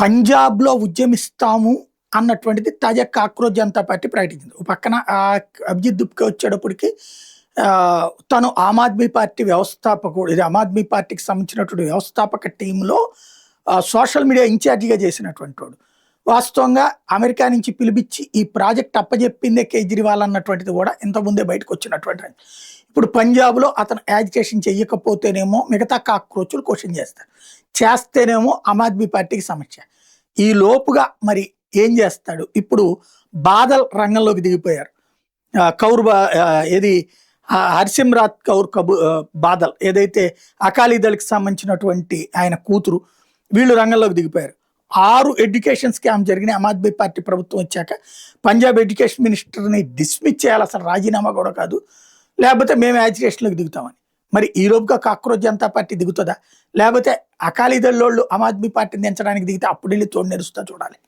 పంజాబ్‌లో ఉద్యమిస్తాము అన్నటువంటిది తాజా కాక్రోచ్ జనతా పార్టీ ప్రకటించింది. ఓ పక్కన అభిజిత్ దుబే వచ్చేటప్పటికి తను ఆమ్ ఆద్మీ పార్టీ వ్యవస్థాపకుడు. ఇది ఆమ్ ఆద్మీ పార్టీకి సంబంధించినటువంటి వ్యవస్థాపక టీమ్‌లో సోషల్ మీడియా ఇన్‌చార్జిగా చేసినటువంటి వాడు. వాస్తవంగా అమెరికా నుంచి పిలిపించి ఈ ప్రాజెక్ట్ అప్పజెప్పిందే కేజ్రీవాల్ అన్నటువంటిది కూడా ఇంతకుముందే బయటకొచ్చినటువంటి ఆయన. ఇప్పుడు పంజాబ్‌లో అతను యాజిటేషన్ చెయ్యకపోతేనేమో మిగతా కాక్రోచ్‌లు క్వెషన్ చేస్తారు. చేస్తేనేమో ఆమ్ ఆద్మీ పార్టీకి సమస్య. ఈ లోపుగా మరి ఏం చేస్తాడు? ఇప్పుడు బాదల్ రంగంలోకి దిగిపోయారు. ఏది హర్సిమ్రాత్ కౌర్ బాదల్ ఏదైతే అకాలీదళకి సంబంధించినటువంటి ఆయన కూతురు, వీళ్ళు రంగంలోకి దిగిపోయారు. 6 ఎడ్యుకేషన్ స్కామ్ జరిగినాయి ఆమ్ ఆద్మీ పార్టీ ప్రభుత్వం వచ్చాక. పంజాబ్ ఎడ్యుకేషన్ మినిస్టర్ని డిస్మిస్ చేయాలి, అసలు రాజీనామా కూడా కాదు, లేకపోతే మేము యాజిటేషన్లోకి దిగుతామని. మరి ఈ లోపుగా కాక్రోచ్ జనతా పార్టీ దిగుతుందా, లేకపోతే అకాలీదళోళ్ళు ఆమ్ ఆద్మీ పార్టీని దించడానికి దిగితే అప్పుడు వెళ్ళి తోడు నెరుస్తా చూడాలి.